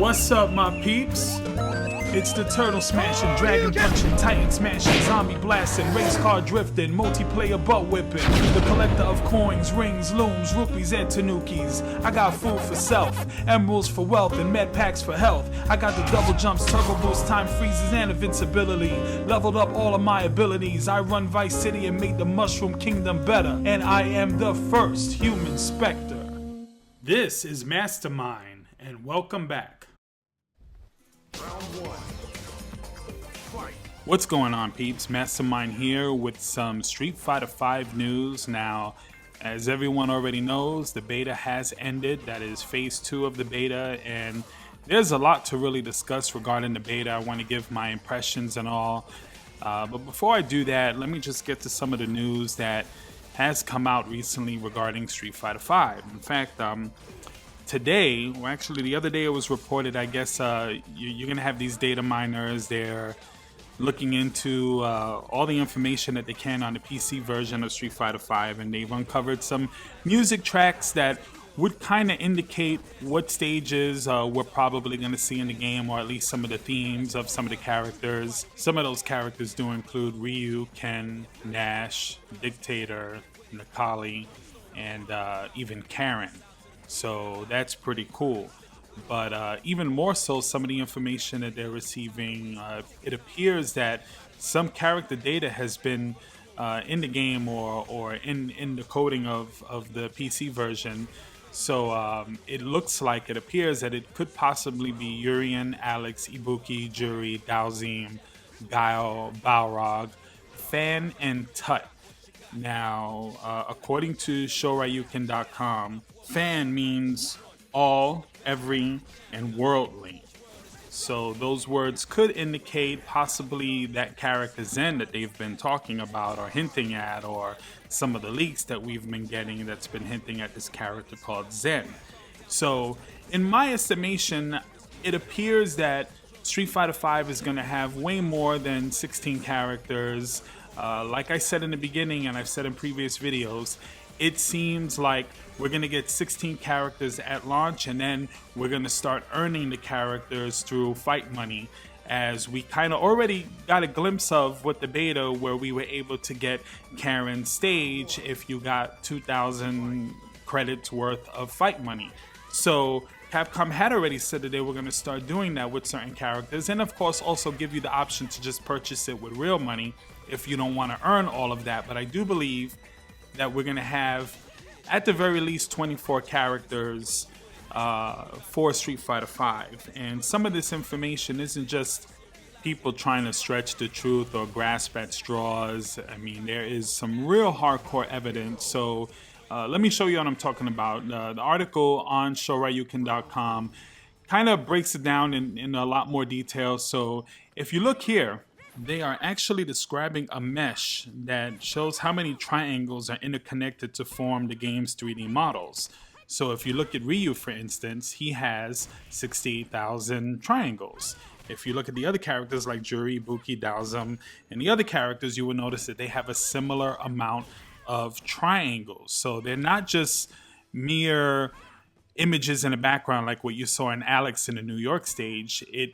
What's up, my peeps? It's the turtle smashing, dragon punching, titan smashing, zombie blasting, race car drifting, multiplayer butt whipping, the collector of coins, rings, looms, rupees, and tanukis. I got food for self, emeralds for wealth, and med packs for health. I got the double jumps, turbo boost, time freezes, and invincibility. Leveled up all of my abilities. I run Vice City and made the Mushroom Kingdom better, and I am the first human Spectre. This is Mastermind, and welcome back. What's going on, peeps? Mastermind here with some Street Fighter V news. Now, as everyone already knows, the beta has ended. That is phase 2 of the beta, and there's a lot to really discuss regarding the beta. I want to give my impressions and all. But before I do that, let me just get to some of the news that has come out recently regarding Street Fighter V. In fact, today, well, actually the other day, it was reported, I guess you're going to have these data miners. They're looking into all the information that they can on the PC version of Street Fighter V, and they've uncovered some music tracks that would kind of indicate what stages we're probably going to see in the game, or at least some of the themes of some of the characters. Some of those characters do include Ryu, Ken, Nash, Dictator, Nakali, and even Karen. So that's pretty cool. But even more so, some of the information that they're receiving, it appears that some character data has been in the game or in the coding of the PC version. So it looks like, it appears that it could possibly be Urien, Alex, Ibuki, Juri, Dualism, Guile, Blarog, Fan, and Tut. Now, according to Shoryuken.com, Fan means all, every, and worldly. So those words could indicate possibly that character Zen that they've been talking about or hinting at, or some of the leaks that we've been getting that's been hinting at this character called Zen. So in my estimation, it appears that Street Fighter V is going to have way more than 16 characters. Like I said in the beginning, and I've said in previous videos, it seems like we're going to get 16 characters at launch, and then we're going to start earning the characters through fight money, as we kind of already got a glimpse of with the beta, where we were able to get Karen's stage if you got 2,000 credits worth of fight money. So Capcom had already said that they were going to start doing that with certain characters, and of course also give you the option to just purchase it with real money if you don't want to earn all of that. But I do believe that we're going to have, at the very least, 24 characters for Street Fighter V. And some of this information isn't just people trying to stretch the truth or grasp at straws. I mean, there is some real hardcore evidence. So let me show you what I'm talking about. The article on Shoryuken.com kind of breaks it down in a lot more detail. So if you look here, they are actually describing a mesh that shows how many triangles are interconnected to form the game's 3D models. So if you look at Ryu, for instance, he has 68,000 triangles. If you look at the other characters like Juri, Ibuki, Dualism, and the other characters, you will notice that they have a similar amount of triangles. So they're not just mere images in the background like what you saw in Alex in the New York stage. It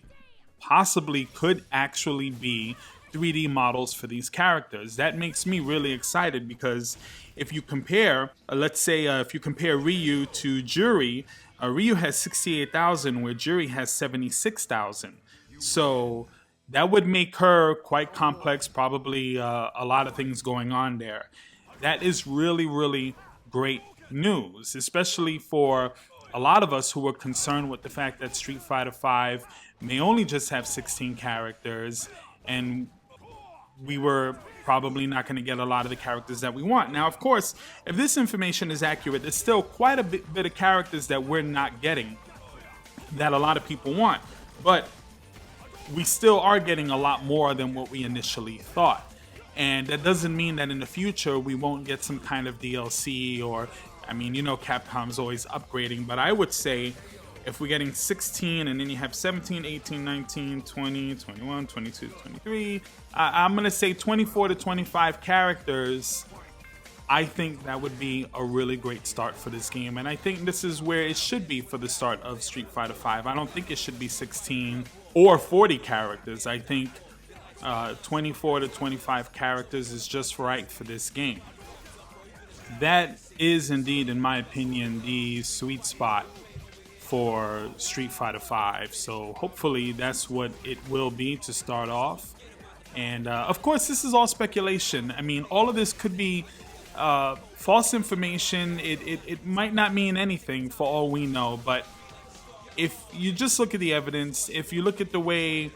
possibly could actually be 3D models for these characters. That makes me really excited, because if you compare, let's say if you compare Ryu to Juri, Ryu has 68,000 where Juri has 76,000. So that would make her quite complex, probably a lot of things going on there. That is really, really great news, especially for a lot of us who were concerned with the fact that Street Fighter V may only just have 16 characters, and we were probably not going to get a lot of the characters that we want. Now, of course, if this information is accurate, there's still quite a bit of characters that we're not getting that a lot of people want. But we still are getting a lot more than what we initially thought. And that doesn't mean that in the future we won't get some kind of DLC, or, I mean, you know, Capcom's always upgrading, but I would say if we're getting 16 and then you have 17, 18, 19, 20, 21, 22, 23, I'm going to say 24 to 25 characters I think that would be a really great start for this game, and I think this is where it should be for the start of Street Fighter V. I don't think it should be 16 or 40 characters. I think 24 to 25 characters is just right for this game. That is indeed, in my opinion, the sweet spot for Street Fighter V. So hopefully that's what it will be to start off. And of course, this is all speculation. I mean, all of this could be false information. It might not mean anything for all we know, but if you just look at the evidence, if you look at the way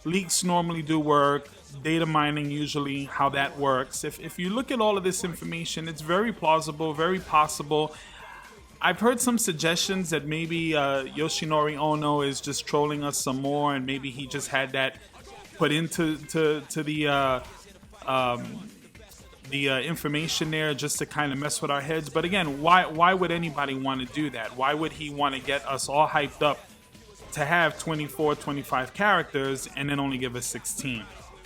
leaks normally do work, data mining usually, how that works, if you look at all of this information, it's very plausible, very possible. I've heard some suggestions that maybe Yoshinori Ono is just trolling us some more, and maybe he just had that put into the information there just to kind of mess with our heads. But again, why would anybody want to do that? Why would he want to get us all hyped up to have 24, 25 characters and then only give us 16?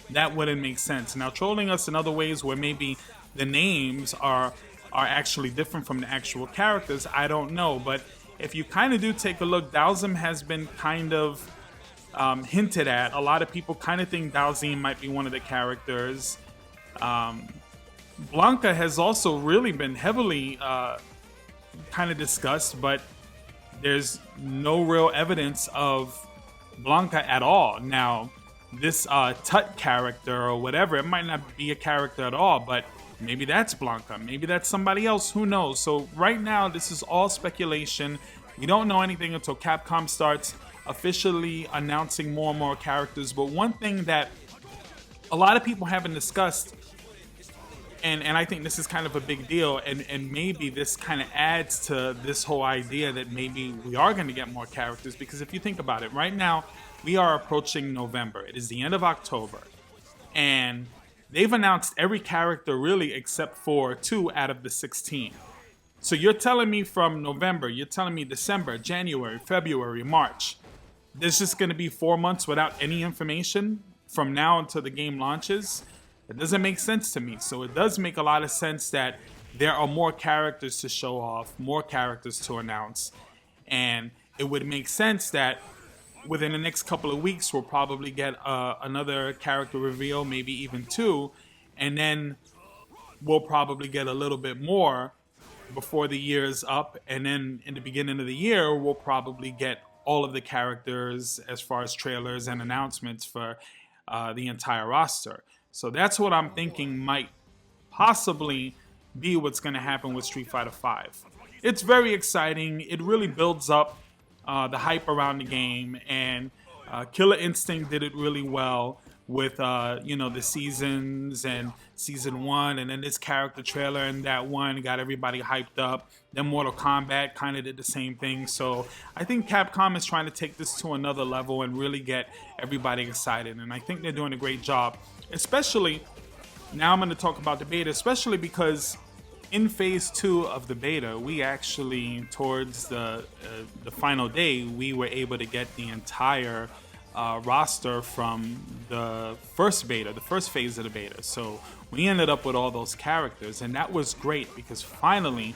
That wouldn't make sense. Now, trolling us in other ways where maybe the names are actually different from the actual characters, I don't know. But if you kind of do take a look, Dualism has been kind of hinted at. A lot of people kind of think Dualism might be one of the characters. Blanca has also really been heavily kind of discussed, but there's no real evidence of Blanca at all. Now, this Tut character or whatever, it might not be a character at all, but maybe that's Blanca. Maybe that's somebody else. Who knows? So right now, this is all speculation. We don't know anything until Capcom starts officially announcing more and more characters. But one thing that a lot of people haven't discussed, and I think this is kind of a big deal, and maybe this kind of adds to this whole idea that maybe we are going to get more characters, because if you think about it, right now, we are approaching November. It is the end of October, and they've announced every character really except for 2 out of the 16. So you're telling me from November, you're telling me December, January, February, March, there's just going to be 4 months without any information from now until the game launches? It doesn't make sense to me. So it does make a lot of sense that there are more characters to show off, more characters to announce, and it would make sense that within the next couple of weeks we'll probably get another character reveal, maybe even 2, and then we'll probably get a little bit more before the year's up, and then in the beginning of the year we'll probably get all of the characters as far as trailers and announcements for the entire roster. So that's what I'm thinking might possibly be what's going to happen with Street Fighter V. It's very exciting. It really builds up the hype around the game, and Killer Instinct did it really well with the seasons and season 1, and then this character trailer and that one got everybody hyped up. Then Mortal Kombat kind of did the same thing. So I think Capcom is trying to take this to another level and really get everybody excited, and I think they're doing a great job. Especially, now I'm going to talk about the beta, especially because in phase 2 of the beta, we actually, towards the final day, we were able to get the entire roster from the first beta, the first phase of the beta. So we ended up with all those characters, and that was great because finally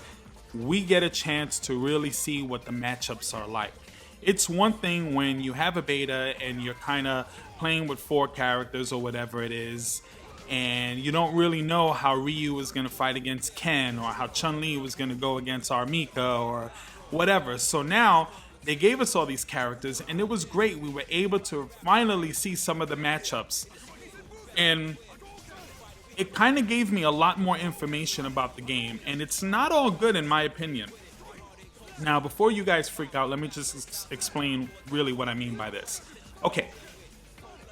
we get a chance to really see what the matchups are like. It's one thing when you have a beta and you're kind of playing with 4 characters or whatever it is, and you don't really know how Ryu was going to fight against Ken, or how Chun-Li was going to go against R.Mika, or whatever. So now they gave us all these characters, and it was great. We were able to finally see some of the matchups, and it kind of gave me a lot more information about the game, and it's not all good in my opinion. Now, before you guys freak out, let me just explain really what I mean by this. Okay,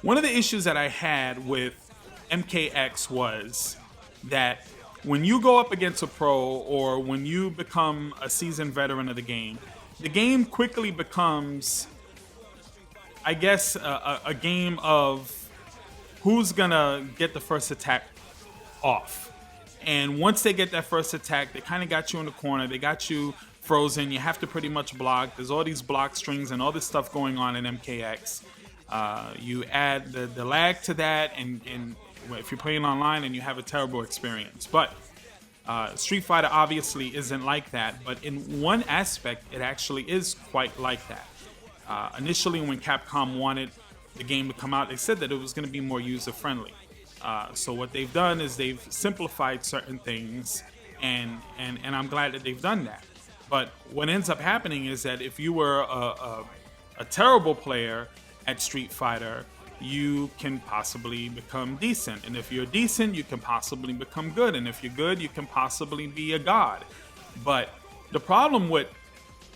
one of the issues that I had with MKX was that when you go up against a pro, or when you become a seasoned veteran of the game quickly becomes, I guess, a game of who's gonna get the first attack off. And once they get that first attack, they kind of got you in the corner, they got you frozen, you have to pretty much block. There's all these block strings and all this stuff going on in MKX. You add the lag to that, and if you're playing online, and you have a terrible experience. But Street Fighter obviously isn't like that, but in one aspect, it actually is quite like that. Initially, when Capcom wanted the game to come out, they said that it was going to be more user-friendly. So what they've done is they've simplified certain things, and I'm glad that they've done that. But what ends up happening is that if you were a terrible player at Street Fighter, you can possibly become decent. And if you're decent, you can possibly become good. And if you're good, you can possibly be a god. But the problem with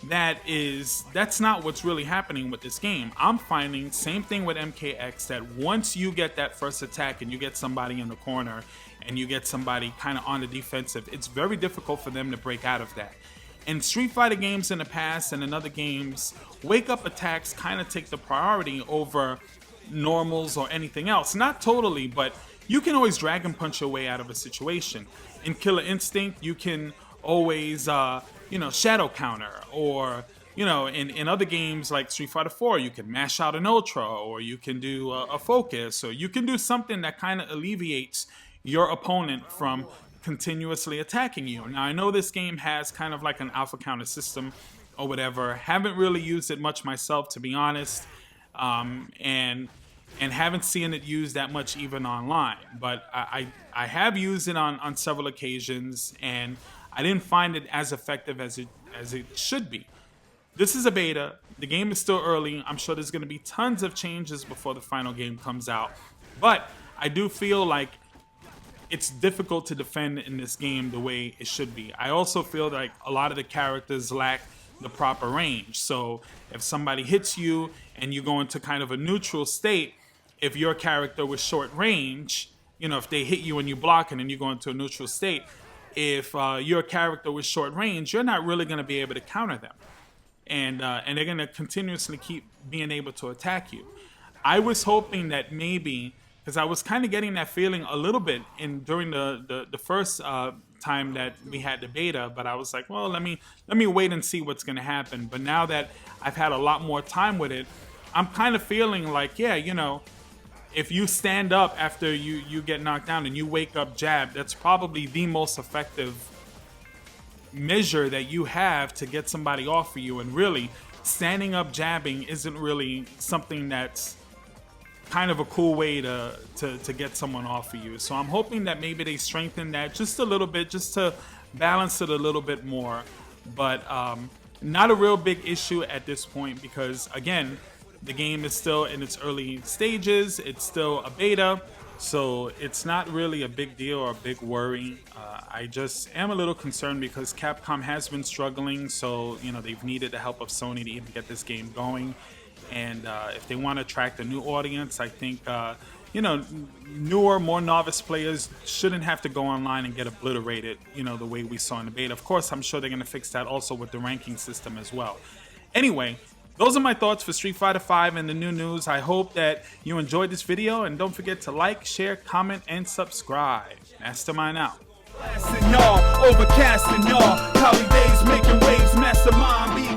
that is that's not what's really happening with this game. I'm finding, same thing with MKX, that once you get that first attack and you get somebody in the corner and you get somebody kind of on the defensive, it's very difficult for them to break out of that. In Street Fighter games in the past and in other games, wake-up attacks kind of take the priority over normals or anything else. Not totally, but you can always drag and punch your way out of a situation. In Killer Instinct, you can always, shadow counter, or, in other games like Street Fighter 4, you can mash out an Ultra, or you can do a focus, or you can do something that kind of alleviates your opponent from continuously attacking you. Now, I know this game has kind of like an alpha counter system or whatever. Haven't really used it much myself, to be honest, and haven't seen it used that much even online. But I have used it on several occasions, and I didn't find it as effective as it should be. This is a beta. The game is still early. I'm sure there's going to be tons of changes before the final game comes out. But I do feel like it's difficult to defend in this game the way it should be. I also feel like a lot of the characters lack the proper range. So if somebody hits you and you go into kind of a neutral state, if your character was short range, if they hit you and you block it and you go into a neutral state, if your character was short range, you're not really going to be able to counter them. And they're going to continuously keep being able to attack you. I was hoping that maybe, because I was kind of getting that feeling a little bit during the first time that we had the beta, but I was like, well, let me wait and see what's going to happen. But now that I've had a lot more time with it, I'm kind of feeling like, if you stand up after you get knocked down and you wake up jab, that's probably the most effective measure that you have to get somebody off of you. And really, standing up jabbing isn't really something that's kind of a cool way to get someone off of you. So I'm hoping that maybe they strengthen that just a little bit, just to balance it a little bit more. But not a real big issue at this point, because again, the game is still in its early stages. It's still a beta, so it's not really a big deal or a big worry. I just am a little concerned because Capcom has been struggling, so they've needed the help of Sony to even get this game going. And if they want to attract a new audience, I think newer, more novice players shouldn't have to go online and get obliterated, the way we saw in the beta. Of course, I'm sure they're going to fix that also with the ranking system as well. Anyway, those are my thoughts for Street Fighter V and the new news. I hope that you enjoyed this video, and don't forget to like, share, comment, and subscribe. Mastermind out. Overcasting y'all, cloudy days making waves, mastermind.